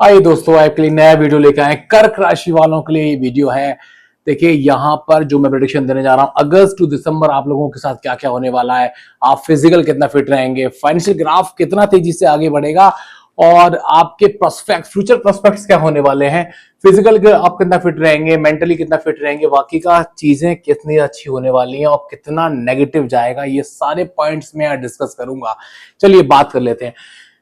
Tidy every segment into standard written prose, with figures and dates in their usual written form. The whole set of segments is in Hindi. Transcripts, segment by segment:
आइए दोस्तों, आपके लिए नया वीडियो लेकर आए। कर्क राशि वालों के लिए ये वीडियो है। देखिए यहाँ पर जो मैं प्रेडिक्शन देने जा रहा हूं, अगस्त टू दिसंबर आप लोगों के साथ क्या क्या होने वाला है। आप फिजिकल कितना फिट रहेंगे, फाइनेंशियल ग्राफ कितना तेजी से आगे बढ़ेगा और आपके प्रोस्पेक्ट, फ्यूचर प्रोस्पेक्ट्स क्या होने वाले हैं। फिजिकल के आप कितना फिट रहेंगे, मेंटली कितना फिट रहेंगे, बाकी का चीजें कितनी अच्छी होने वाली हैं और कितना नेगेटिव जाएगा, ये सारे पॉइंट्स में डिस्कस करूंगा। चलिए बात कर लेते हैं।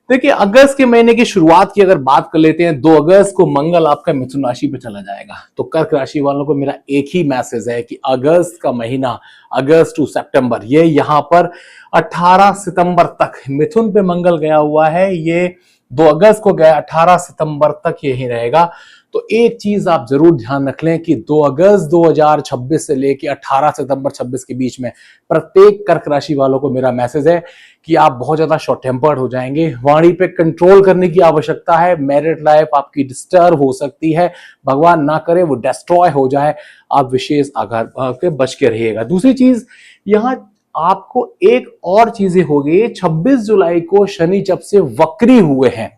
देखिए अगस्त के महीने की शुरुआत की अगर बात कर लेते हैं, 2 अगस्त को मंगल आपका मिथुन राशि पे चला जाएगा। तो कर्क राशि वालों को मेरा एक ही मैसेज है कि अगस्त का महीना, अगस्त टू सितंबर, ये यहां पर 18 सितंबर तक मिथुन पे मंगल गया हुआ है। ये 2 अगस्त को गया, 18 सितंबर तक यही रहेगा। तो एक चीज आप जरूर ध्यान रख लें कि 2 अगस्त 2026 से लेके 18 सितंबर 26 के बीच में प्रत्येक कर्क राशि वालों को मेरा मैसेज है कि आप बहुत ज्यादा शॉर्ट टेम्पर्ड हो जाएंगे। वाणी पे कंट्रोल करने की आवश्यकता है। मैरिड लाइफ आपकी डिस्टर्ब हो सकती है, भगवान ना करे वो डिस्ट्रॉय हो जाए। आप विशेष आघात के बच के रहिएगा। दूसरी चीज, यहां आपको एक और चीजें हो गई। 26 जुलाई को शनि जब से वक्री हुए हैं,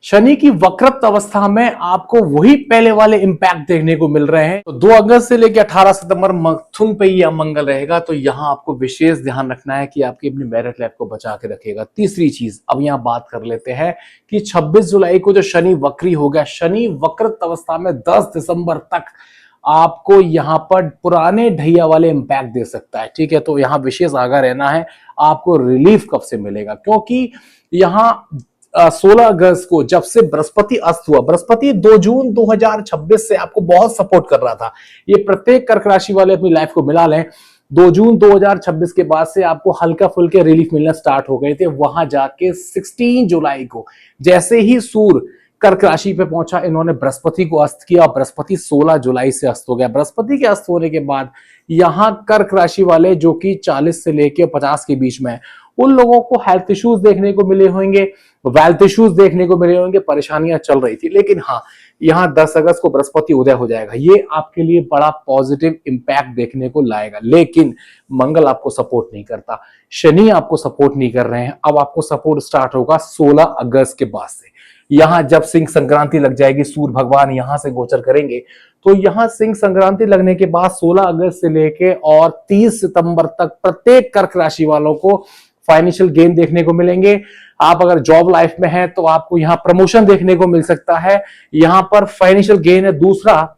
शनि की वक्रत्व अवस्था में आपको वही पहले वाले इंपैक्ट देखने को मिल रहे हैं। तो 2 अगस्त से लेकर 18 सितंबर मिथुन पे ही अमंगल रहेगा। तो यहां आपको विशेष ध्यान रखना है कि आपकी अपनी मैरिट लाइफ को बचा के रखेगा। तीसरी चीज, अब यहां बात कर लेते हैं कि 26 जुलाई को जो शनि वक्री हो गया, शनि वक्रत्व अवस्था में 10 दिसंबर तक आपको यहां पर पुराने ढैया वाले इंपैक्ट दे सकता है। ठीक है, तो यहां विशेष आगाह रहना है। आपको रिलीफ कब से मिलेगा, क्योंकि यहां 16 अगस्त को जब से बृहस्पति अस्त हुआ, बृहस्पति 2 जून 2026 से आपको बहुत सपोर्ट कर रहा था। ये प्रत्येक कर्क राशि वाले अपनी लाइफ को मिला लें। 2 जून 2026 के बाद से आपको हल्का फुल्के रिलीफ मिलना स्टार्ट हो गए थे। वहां जाके 16 जुलाई को जैसे ही सूर्य कर्क राशि पे पहुंचा, इन्होंने बृहस्पति को अस्त किया और बृहस्पति 16 जुलाई से अस्त हो गया। बृहस्पति के अस्त होने के बाद यहां कर्क राशि वाले जो कि 40 से लेकर 50 के बीच में, उन लोगों को हेल्थ इश्यूज देखने को मिले होंगे, वेल्थ इश्यूज देखने को मिले होंगे, परेशानियां चल रही थी। लेकिन हाँ, यहां 10 अगस्त को बृहस्पति उदय हो जाएगा। ये आपके लिए बड़ा पॉजिटिव इंपैक्ट देखने को लाएगा। लेकिन मंगल आपको सपोर्ट नहीं करता, शनि आपको सपोर्ट नहीं कर रहे हैं। अब आपको सपोर्ट स्टार्ट होगा 16 अगस्त के बाद से। यहां जब सिंह संक्रांति लग जाएगी, सूर्य भगवान यहां से गोचर करेंगे, तो यहां सिंह संक्रांति लगने के बाद 16 अगस्त से लेके और 30 सितंबर तक प्रत्येक कर्क राशि वालों को फाइनेंशियल गेन देखने को मिलेंगे। आप अगर जॉब लाइफ में हैं तो आपको यहां प्रमोशन देखने को मिल सकता है। यहां पर फाइनेंशियल गेन है। दूसरा,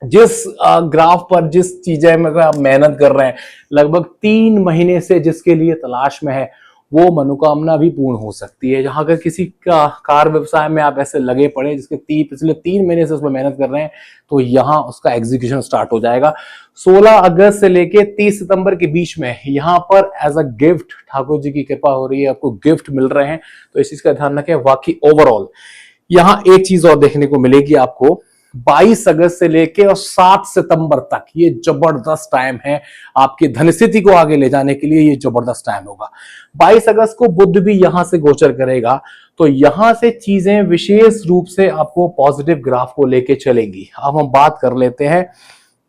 जिस ग्राफ पर जिस चीजें में आप मेहनत कर रहे हैं, लगभग 3 महीने से जिसके लिए तलाश में है, वो मनोकामना भी पूर्ण हो सकती है। जहां अगर किसी का कार व्यवसाय में आप ऐसे लगे पड़े जिसके पिछले 3 महीने से उसमें मेहनत कर रहे हैं, तो यहां उसका एग्जीक्यूशन स्टार्ट हो जाएगा। 16 अगस्त से लेके 30 सितंबर के बीच में यहां पर as a gift Thakur ji की कृपा हो रही है, आपको गिफ्ट मिल रहे हैं। तो इस चीज का ध्यान रखें। बाकी ओवरऑल यहां एक चीज और देखने को मिलेगी आपको, 22 अगस्त से लेके और 7 सितंबर तक ये जबरदस्त टाइम है आपकी धन स्थिति को आगे ले जाने के लिए। ये जबरदस्त टाइम होगा। 22 अगस्त को बुध भी यहां से गोचर करेगा, तो यहां से चीजें विशेष रूप से आपको पॉजिटिव ग्राफ को लेके चलेंगी। अब हम बात कर लेते हैं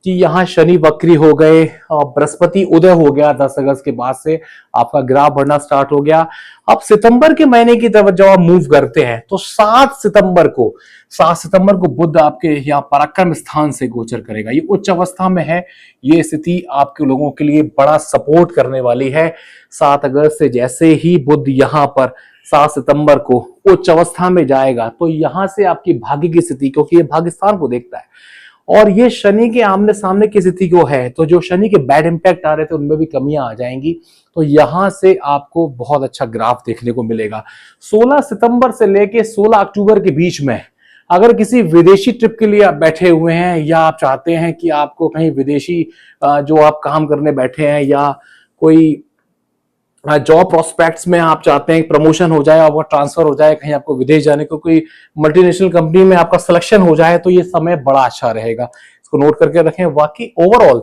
कि यहां शनि वक्री हो गए और बृहस्पति उदय हो गया। 10 अगस्त के बाद से आपका ग्राफ बढ़ना स्टार्ट हो गया। अब सितंबर के महीने की तरफ जब आप मूव करते हैं तो 7 सितंबर को बुध आपके यहाँ पराक्रम स्थान से गोचर करेगा। ये उच्च अवस्था में है। ये स्थिति आपके लोगों के लिए बड़ा सपोर्ट करने वाली है। 7 अगस्त से जैसे ही बुध यहाँ पर 7 सितंबर को उच्च अवस्था में जाएगा, तो यहां से आपकी भाग्य की स्थिति, क्योंकि ये भाग्य स्थान को देखता है और ये शनि के आमने सामने की स्थिति को है, तो जो शनि के बैड इंपैक्ट आ रहे थे उनमें भी कमियां आ जाएंगी। तो यहां से आपको बहुत अच्छा ग्राफ देखने को मिलेगा। 16 सितंबर से लेके 16 अक्टूबर के बीच में अगर किसी विदेशी ट्रिप के लिए आप बैठे हुए हैं, या आप चाहते हैं कि आपको कहीं विदेशी जो आप काम करने बैठे हैं, या कोई जॉब प्रोस्पेक्ट्स में आप चाहते हैं प्रमोशन हो जाए और वो ट्रांसफर हो जाए, कहीं आपको विदेश जाने को, कोई मल्टीनेशनल कंपनी में आपका सिलेक्शन हो जाए, तो ये समय बड़ा अच्छा रहेगा। इसको नोट करके रखें। बाकी ओवरऑल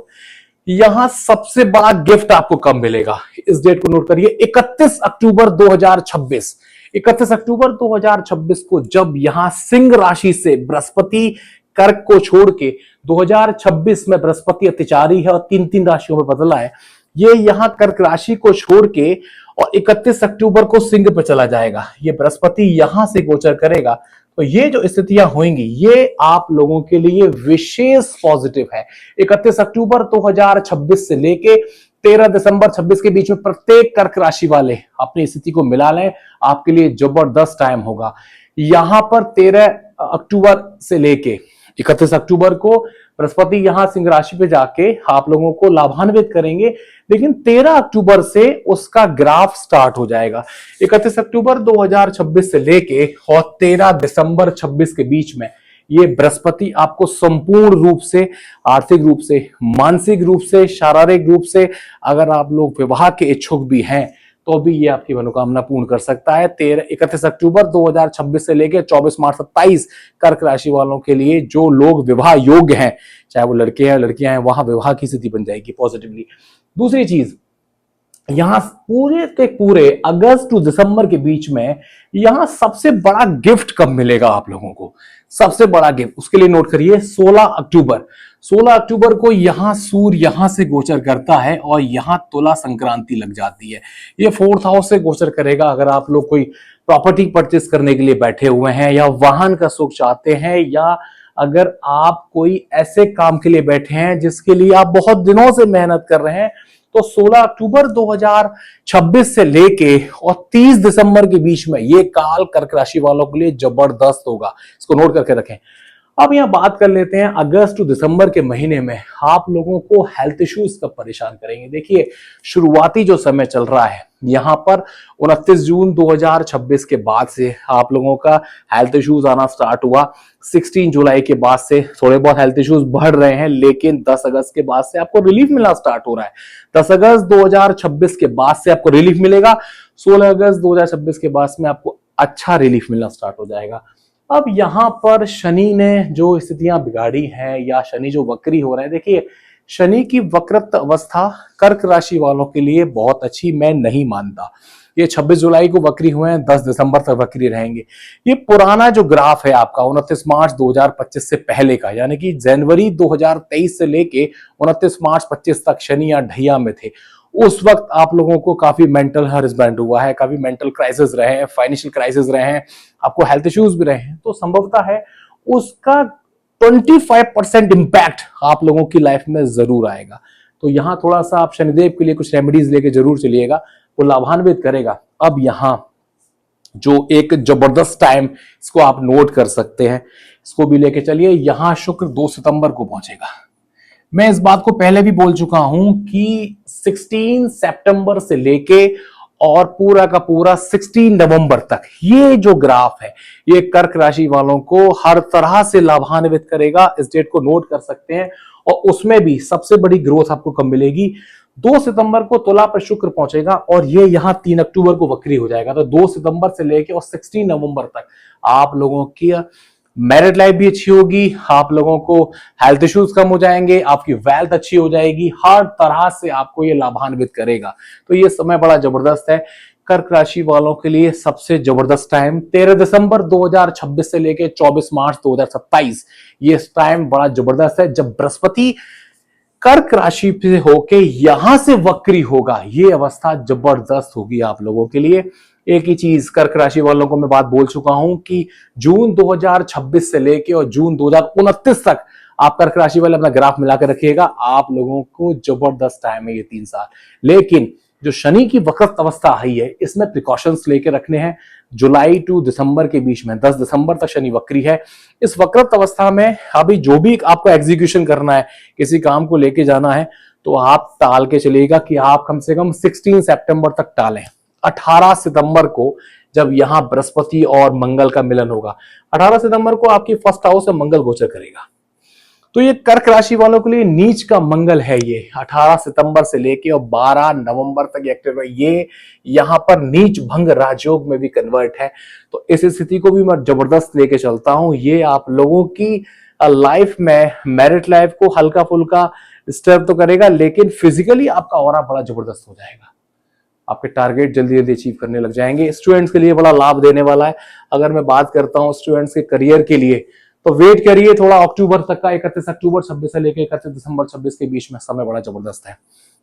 यहां सबसे बड़ा गिफ्ट आपको कब मिलेगा, इस डेट को नोट करिए, 31 अक्टूबर 2026। 31 अक्टूबर 2026 को जब यहां सिंह राशि से बृहस्पति कर्क को छोड़ के, 2026 में बृहस्पति अतिचारी है और 3 राशियों में बदला है, ये यहां कर्क राशि को छोड़ के और 31 अक्टूबर को सिंह पे चला जाएगा। ये बृहस्पति यहां से गोचर करेगा, तो ये जो स्थितियां होंगी ये आप लोगों के लिए विशेष पॉजिटिव है। 31 अक्टूबर 2026 से लेके 13 दिसंबर 26 के बीच में प्रत्येक कर्क राशि वाले अपनी स्थिति को मिला लें, आपके लिए जबरदस्त टाइम होगा। यहां पर 13 अक्टूबर से लेके 31 अक्टूबर को बृहस्पति यहां सिंह राशि पे जाके आप लोगों को लाभान्वित करेंगे, लेकिन 13 अक्टूबर से उसका ग्राफ स्टार्ट हो जाएगा। 31 अक्टूबर 2026 से लेके और 13 दिसंबर 26 के बीच में ये बृहस्पति आपको संपूर्ण रूप से, आर्थिक रूप से, मानसिक रूप से, शारीरिक रूप से, अगर आप लोग विवाह के इच्छुक भी हैं तो भी ये आपकी मनोकामना पूर्ण कर सकता है। 31 अक्टूबर 2026 से लेकर 24 मार्च 27 कर्क राशि वालों के लिए जो लोग विवाह योग्य हैं, चाहे वो लड़के हैं लड़कियां हैं, वहां विवाह की स्थिति बन जाएगी पॉजिटिवली। दूसरी चीज, यहां पूरे के पूरे अगस्त टू दिसंबर के बीच में यहां सबसे बड़ा गिफ्ट कब मिलेगा आप लोगों को, सबसे बड़ा गिफ्ट उसके लिए नोट करिए 16 अक्टूबर को यहां सूर्य यहां से गोचर करता है और यहां तुला संक्रांति लग जाती है। ये 4th हाउस से गोचर करेगा। अगर आप लोग कोई प्रॉपर्टी परचेस करने के लिए बैठे हुए हैं या वाहन का सुख चाहते हैं, या अगर आप कोई ऐसे काम के लिए बैठे हैं जिसके लिए आप बहुत दिनों से मेहनत कर रहे हैं, तो 16 अक्टूबर 2026 से लेके और 30 दिसंबर के बीच में ये काल कर्क राशि वालों के लिए जबरदस्त होगा। इसको नोट करके रखें। अब यहां बात कर लेते हैं अगस्त टू दिसंबर के महीने में आप लोगों को हेल्थ इश्यूज कब परेशान करेंगे। देखिए, शुरुआती जो समय चल रहा है यहां पर 29 जून 2026 के बाद से आप लोगों का हेल्थ इश्यूज आना स्टार्ट हुआ। 16 जुलाई के बाद से थोड़े बहुत हेल्थ इश्यूज बढ़ रहे हैं, लेकिन 10 अगस्त के बाद से आपको रिलीफ मिलना स्टार्ट हो रहा है। 10 अगस्त 2026 के बाद से आपको रिलीफ मिलेगा। 16 अगस्त 2026 के बाद में आपको अच्छा रिलीफ मिलना स्टार्ट हो जाएगा। अब यहां पर शनि ने जो स्थितियां बिगाड़ी हैं, या शनि जो वक्री हो रहा है, देखिए शनि की वक्रत अवस्था कर्क राशि वालों के लिए बहुत अच्छी मैं नहीं मानता। ये 26 जुलाई को वक्री हुए हैं, 10 दिसंबर तक वक्री रहेंगे। ये पुराना जो ग्राफ है आपका 29 मार्च 2025 से पहले का, यानी कि जनवरी 2023 से लेके 29 मार्च 25 तक शनि या ढैया में थे। उस वक्त आप लोगों को काफी मेंटल हरेसमेंट हुआ है, काफी मेंटल क्राइसिस रहे हैं, फाइनेंशियल क्राइसिस रहे हैं, आपको हेल्थ इश्यूज भी रहे हैं, तो संभवतः है उसका 25% इंपैक्ट आप लोगों की लाइफ में जरूर आएगा। तो यहां थोड़ा सा आप शनिदेव के लिए कुछ रेमेडीज लेके जरूर चलिएगा, वो लाभान्वित करेगा। अब यहां जो एक जबरदस्त टाइम, इसको आप नोट कर सकते हैं, इसको भी लेके चलिए। यहां शुक्र 2 सितंबर को पहुंचेगा। मैं इस बात को पहले भी बोल चुका हूं कि 16 सितंबर से लेके और पूरा का पूरा 16 नवंबर तक ये जो ग्राफ है ये कर्क राशि वालों को हर तरह से लाभान्वित करेगा। इस डेट को नोट कर सकते हैं। और उसमें भी सबसे बड़ी ग्रोथ आपको कब मिलेगी, 2 सितंबर को तुला पर शुक्र पहुंचेगा और ये यहां 3 अक्टूबर को वक्री हो जाएगा। तो 2 सितंबर से लेके और 16 नवंबर तक आप लोगों की मैरिड लाइफ भी अच्छी होगी, आप लोगों को हेल्थ इश्यूज कम हो जाएंगे, आपकी वेल्थ अच्छी हो जाएगी, हर तरह से आपको ये लाभान्वित करेगा। तो ये समय बड़ा जबरदस्त है कर्क राशि वालों के लिए। सबसे जबरदस्त टाइम 13 दिसंबर 2026 से लेके 24 मार्च 2027, ये टाइम बड़ा जबरदस्त है जब बृहस्पति कर्क राशि से होके यहां से वक्री होगा। ये अवस्था जबरदस्त होगी आप लोगों के लिए। एक ही चीज कर्क राशि वालों को मैं बात बोल चुका हूं कि जून 2026 से लेके और जून 2029 तक आप कर्क राशि वाले अपना ग्राफ मिलाकर रखिएगा, आप लोगों को जबरदस्त टाइम है ये 3 साल। लेकिन जो शनि की वक्रत अवस्था आई है इसमें प्रिकॉशंस लेके रखने हैं। जुलाई टू दिसंबर के बीच में 10 दिसंबर तक शनि वक्री है। इस वक्रत अवस्था में अभी जो भी आपको एग्जीक्यूशन करना है, किसी काम को लेके जाना है, तो आप टाल के चलिएगा कि आप कम से कम 16 सितंबर तक टालें। 18 सितंबर को जब यहां बृहस्पति और मंगल का मिलन होगा, 18 सितंबर को आपकी फर्स्ट हाउस में मंगल गोचर करेगा। तो ये कर्क राशि वालों के लिए नीच का मंगल है। ये 18 सितंबर से लेके और 12 नवंबर तक एक्टिव है। ये यहां पर नीच भंग राजयोग में भी कन्वर्ट है। तो इस स्थिति को भी मैं जबरदस्त लेके चलता हूं। ये आप लोगों की लाइफ में मैरिड लाइफ को हल्का फुल्का डिस्टर्ब तो करेगा, लेकिन फिजिकली आपका ऑरा बड़ा जबरदस्त हो जाएगा। आपके टारगेट जल्दी जल्दी अचीव करने लग जाएंगे। स्टूडेंट्स के लिए बड़ा लाभ देने वाला है। अगर मैं बात करता हूं स्टूडेंट्स के करियर के लिए, तो वेट करिए थोड़ा अक्टूबर तक का। 31 अक्टूबर 26 से लेकर 31 दिसंबर 26 के बीच में समय बड़ा जबरदस्त है।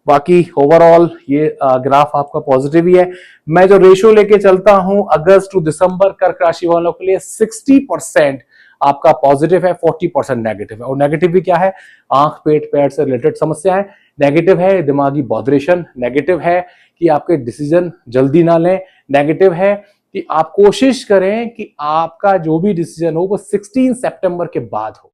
बाकी ओवरऑल ये ग्राफ आपका पॉजिटिव ही है। मैं जो रेशियो लेके चलता हूं अगस्त टू दिसंबर कर्क राशि वालों के लिए 60% आपका पॉजिटिव है, 40% नेगेटिव है। और नेगेटिव भी क्या है? आंख पेट पैर से रिलेटेड समस्याएं। नेगेटिव है दिमागी बॉदरेशन। नेगेटिव है कि आपके डिसीजन जल्दी ना लें। नेगेटिव है कि आप कोशिश करें कि आपका जो भी डिसीजन हो वो 16 सितंबर के बाद हो।